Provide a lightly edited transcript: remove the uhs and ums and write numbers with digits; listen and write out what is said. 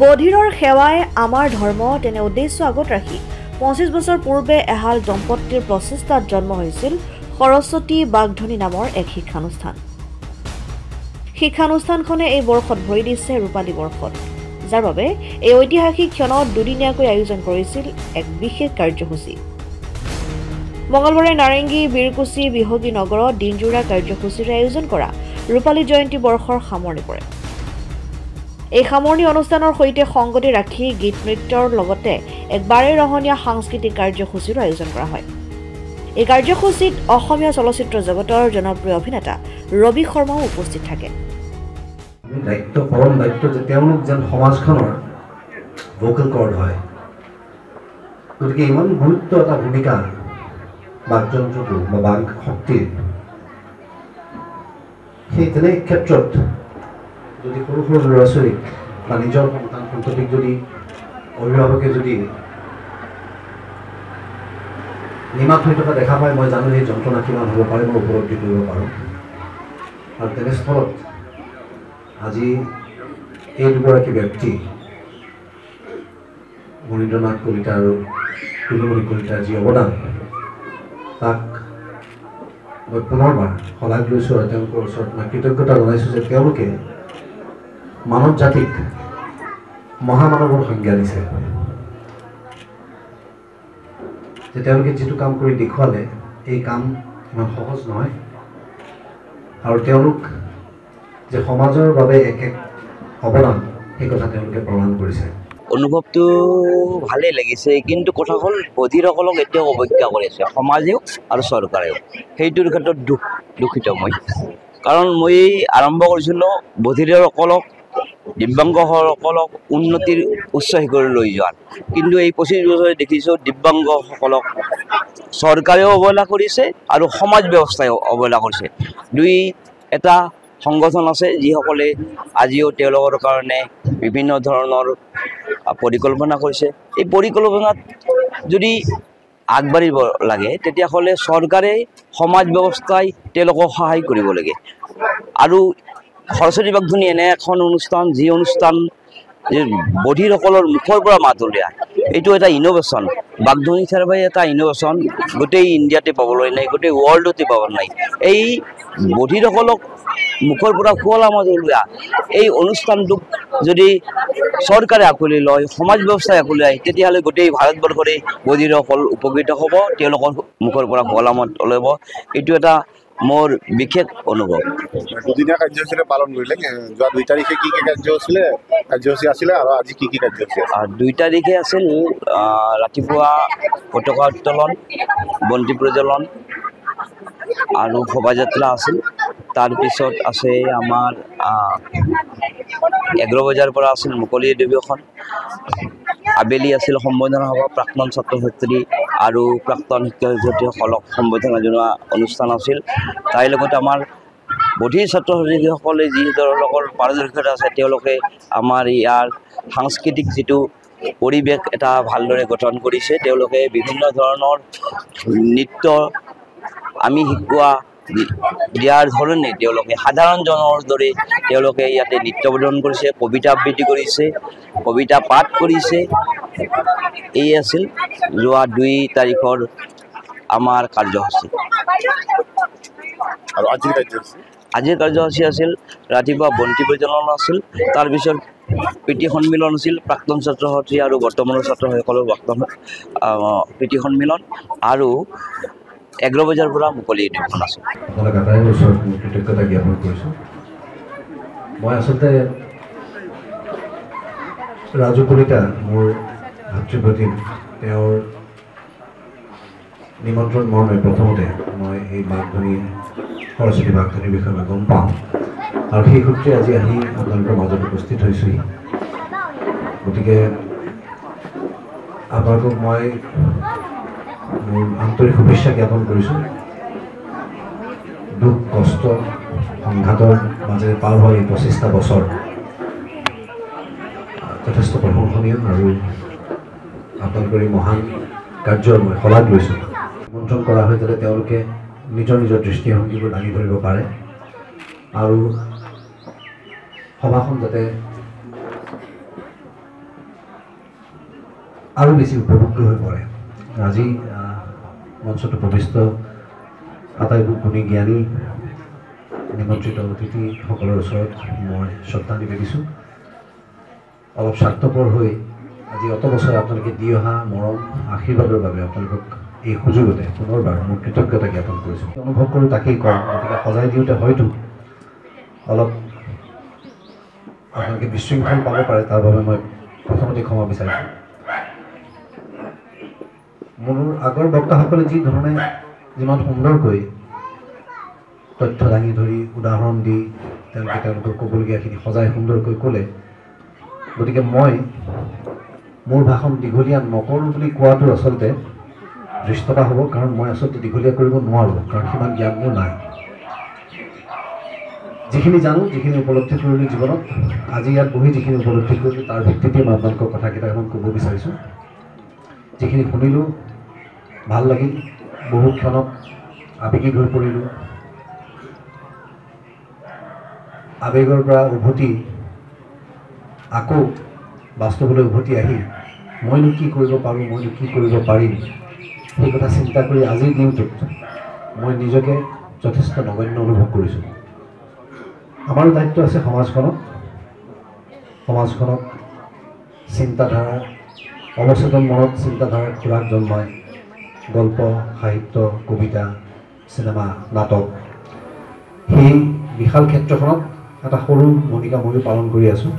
বধিৰৰ সেৱাই আমাৰ ধৰ্ম তেনে উদ্দেশ্য আগত ৰাখি ২৫ বছৰ পূৰ্বে এহাল দম্পতীৰ প্ৰচেষ্টাত জন্ম হৈছিল সৰস্বতী বাগধনী নামৰ এক শিক্ষানুষ্ঠান। শিক্ষানুষ্ঠানখনে এই বৰ্ষত ভৰি দিছে ৰূপালী বৰ্ষত, যাৰ বাবে এই ঐতিহাসিক ক্ষণত দুদিনীয়াকৈ আয়োজন কৰিছিল এক বিশেষ কাৰ্যসূচী। মঙলবাৰে নাৰেংগী, বীৰকুছি, বিহগী নগৰত দিনজোৰা কাৰ্যসূচীৰে আয়োজন কৰা ৰূপালী জয়ন্তী বৰ্ষৰ সামৰণি পৰে। এই সামৰণি অনুষ্ঠানৰ সৈতে সংগতি ৰাখি গীত নৃত্যৰ লগতে এক বাৰেৰহণীয়া সাংস্কৃতিক কাৰ্যসূচীৰো আয়োজন কৰা হয়। এই কাৰ্যসূচীত অসমীয়া চলচ্চিত্ৰ জগতৰ জনপ্ৰিয় অভিনেতা ৰবি শৰ্মাও উপস্থিত থাকে। পৰম দায়িত্ব যে তেওঁলোক যেন সমাজখনৰ ভোকেল কৰ্ড হয়, গতিকে ইমান গুৰুত্ব এটা ভূমিকা বাকযন্ত্ৰটো বা বাক শক্তিৰ, সেই তেনে ক্ষেত্ৰত যদি সৰু সৰু ল'ৰা ছোৱালীক বা নিজৰ সন্তান সন্ততিক যদি অভিভাৱকে যদি নিমাত হৈ থকা দেখা পায়, মই জানো এই যন্ত্ৰণা কিমান হ'ব পাৰে, মই উপলব্ধি কৰিব পাৰোঁ। আৰু তেনেস্থলত আজি এই দুগৰাকী ব্যক্তি মনীন্দ্ৰনাথ কলিতা আৰু টুলুমণি কলিতাৰ যি অৱদান, তাক মই পুনৰবাৰ শলাগ লৈছোঁ আৰু তেওঁলোকৰ ওচৰত মই কৃতজ্ঞতা জনাইছোঁ যে তেওঁলোকে মানৱ জাতিক মহামানৱৰ সংজ্ঞা দিছে, যে তেওঁলোকে যিটো কাম কৰি দেখুৱালে এই কাম ইমান সহজ নহয়, আৰু তেওঁলোক যে সমাজৰ বাবে এক এক অৱদান, সেই কথা তেওঁলোকে প্ৰমাণ কৰিছে। অনুভৱটো ভালেই লাগিছে, কিন্তু কথা হ'ল বধিৰসকলক এতিয়াও অৱজ্ঞা কৰি আছে সমাজেও আৰু চৰকাৰেও। সেইটোৰ ক্ষেত্ৰত দুখিত মই, কাৰণ মই আৰম্ভ কৰিছিলোঁ বধিৰসকলক, দিব্যাংগসকলক উন্নতিৰ উচ্চ শিখৰলৈ লৈ যোৱাত, কিন্তু এই ২৫ বছৰে দেখিছোঁ দিব্যাংগসকলক চৰকাৰেও অৱহেলা কৰিছে আৰু সমাজ ব্যৱস্থাইও অৱহেলা কৰিছে। দুই এটা সংগঠন আছে যিসকলে আজিও তেওঁলোকৰ কাৰণে বিভিন্ন ধৰণৰ পৰিকল্পনা কৰিছে। এই পৰিকল্পনাত যদি আগবাঢ়িব লাগে, তেতিয়াহ'লে চৰকাৰে, সমাজ ব্যৱস্থাই তেওঁলোকক সহায় কৰিব লাগে। আৰু সৰস্বতী বাগধনী এনে এখন অনুষ্ঠান, যি অনুষ্ঠান বধিৰসকলৰ মুখৰ পৰা মাত উলিয়ায়। এইটো এটা ইন'ভেশ্যন, বাগধনী থেৰাপি এটা ইন'ভেশ্যন, গোটেই ইণ্ডিয়াতে পাবলৈ নাই, গোটেই ৱৰ্ল্ডতে পাব নাই। এই বধিৰসকলক মুখৰ পৰা শুৱলা মাত উলিওৱা এই অনুষ্ঠানটোক যদি চৰকাৰে আঁকোৱালি লয়, সমাজ ব্যৱস্থাই আঁকোৱালি লয়, তেতিয়াহ'লে গোটেই ভাৰতবৰ্ষৰে বধিৰসকল উপকৃত হ'ব, তেওঁলোকৰ মুখৰ পৰা শুৱলা মাত ওলাব। এইটো এটা মোৰ বিশেষ অনুভৱ। দুদিনীয়া কাৰ্যসূচী পালন কৰিলে, যোৱা ২ তাৰিখে কি কাৰ্যসূচী আছিলে আৰু আজি কি কাৰ্যসূচী আছে? ২ তাৰিখে আছিল ৰাতিপুৱা পতাকা উত্তোলন, বন্তি প্ৰজ্বলন আৰু শোভাযাত্ৰা আছিল। তাৰপিছত আছে আমাৰ ১১ বজাৰ পৰা আছিল মুকলি অধিৱেশন, আবেলি আছিল সম্বোধনা সভা, প্ৰাক্তন ছাত্ৰ ছাত্ৰী আৰু প্ৰাক্তন শিক্ষক শিক্ষয়িত্ৰীসকলক সম্বোধনা জনোৱা অনুষ্ঠান আছিল। তাৰ লগতে আমাৰ বধিৰ ছাত্ৰ ছাত্ৰীসকলে যিসকলৰ পাৰদৰ্শিতা আছে, তেওঁলোকে আমাৰ ইয়াৰ সাংস্কৃতিক যিটো পৰিৱেশ এটা ভালদৰে গঠন কৰিছে। তেওঁলোকে বিভিন্ন ধৰণৰ নৃত্য আমি শিকোৱা দিয়াৰ ধৰণে তেওঁলোকে সাধাৰণজনৰ দৰে তেওঁলোকে ইয়াতে নৃত্য প্ৰদৰ্শন কৰিছে, কবিতা আবৃত্তি কৰিছে, কবিতা পাঠ কৰিছে। এই আছিল যোৱা ২ তাৰিখৰ আমাৰ কাৰ্যসূচী। আৰু আজিৰ কাৰ্যসূচী আছিল ৰাতিপুৱা বন্তি প্ৰজ্বলন আছিল, তাৰপিছত প্ৰীতি সন্মিলন আছিল, প্ৰাক্তন ছাত্ৰ ছাত্ৰী আৰু বৰ্তমানৰ ছাত্ৰসকলৰ প্ৰীতি সন্মিলন, আৰু ১১ বজাৰ পৰা মুকলি অধিৱেশন আছিল। আপোনালোক আটাইৰে ওচৰত মই কৃতজ্ঞতা জ্ঞাপন কৰিছোঁ। মই আচলতে ৰাজু কলিতা, মোৰ ভাতৃপ্ৰতিম, তেওঁৰ নিমন্ত্ৰণ মৰ্মে প্ৰথমতে মই এই বাগধনী, সৰস্বতী বাগধনীৰ বিষয়ে মই গম পাওঁ, আৰু সেই সূত্ৰে আজি আহি আপোনালোকৰ মাজত উপস্থিত হৈছোঁহি। গতিকে আপোনালোকক মই মোৰ আন্তৰিক শুভেচ্ছা জ্ঞাপন কৰিছোঁ। দুখ, কষ্ট, সংঘাতৰ মাজেৰে পাৰ হোৱা এই ২৫টা বছৰ যথেষ্ট প্ৰশংসনীয়, আৰু আপোনালোকৰ এই মহান কাৰ্যৰ মই শলাগ লৈছোঁ। নিমন্ত্ৰণ কৰা হয় যাতে তেওঁলোকে নিজৰ নিজৰ দৃষ্টিভংগীবোৰ দাঙি ধৰিব পাৰে, আৰু সভাখন যাতে আৰু বেছি উপভোগ্য হৈ পৰে। আজি মঞ্চটো প্ৰবিষ্ট আটাইবোৰ গুণী জ্ঞানী নিমন্ত্ৰিত অতিথিসকলৰ ওচৰত মই শ্ৰদ্ধা নিবেদিছোঁ। অলপ স্বাৰ্থপৰ হৈ আজি অত বছৰ আপোনালোকে দি অহা মৰম আশীৰ্বাদৰ বাবে আপোনালোকক এই সুযোগতে পুনৰবাৰ মোৰ কৃতজ্ঞতা জ্ঞাপন কৰিছোঁ। অনুভৱ কৰোঁ তাকেই কওঁ, গতিকে সজাই দিওঁতে হয়তো অলপ আপোনালোকে বিশৃংখল পাব পাৰে, তাৰ বাবে মই প্ৰথমতে ক্ষমা বিচাৰিছোঁ। মোৰ আগৰ বক্তাসকলে যি ধৰণে যিমান সুন্দৰকৈ তথ্য দাঙি ধৰি উদাহৰণ দি তেওঁলোকৰ ক'বলগীয়াখিনি সজাই সুন্দৰকৈ ক'লে, গতিকে মই মোৰ ভাষণ দীঘলীয়া নকৰোঁ বুলি কোৱাটো আচলতে দৃষ্টতা হ'ব, কাৰণ মই আচলতে দীঘলীয়া কৰিব নোৱাৰোঁ, কাৰণ সিমান জ্ঞান মোৰ নাই। যিখিনি জানো, যিখিনি উপলব্ধি কৰিলোঁ জীৱনত, আজি ইয়াত বহি যিখিনি উপলব্ধি কৰিলোঁ তাৰ ভিত্তিতে মই আপোনালোকৰ কথা কেইটামান ক'ব বিচাৰিছোঁ। যিখিনি শুনিলোঁ ভাল লাগিল, বহু ক্ষণত আৱেগিক হৈ পৰিলোঁ। আৱেগৰ পৰা উভতি আকৌ বাস্তৱলৈ উভতি আহি মইনো কি কৰিব পাৰোঁ, মইনো কি কৰিব পাৰিম, সেই কথা চিন্তা কৰি আজিৰ দিনটোত মই নিজকে যথেষ্ট নগণ্য অনুভৱ কৰিছোঁ। আমাৰো দায়িত্ব আছে সমাজখনক চিন্তাধাৰা, অৱচেতন মনত চিন্তাধাৰাৰ খোৰাক জন্মায় গল্প, সাহিত্য, কবিতা, চিনেমা, নাটক, সেই বিশাল ক্ষেত্ৰখনত এটা সৰু ভূমিকা ময়ো পালন কৰি আছোঁ।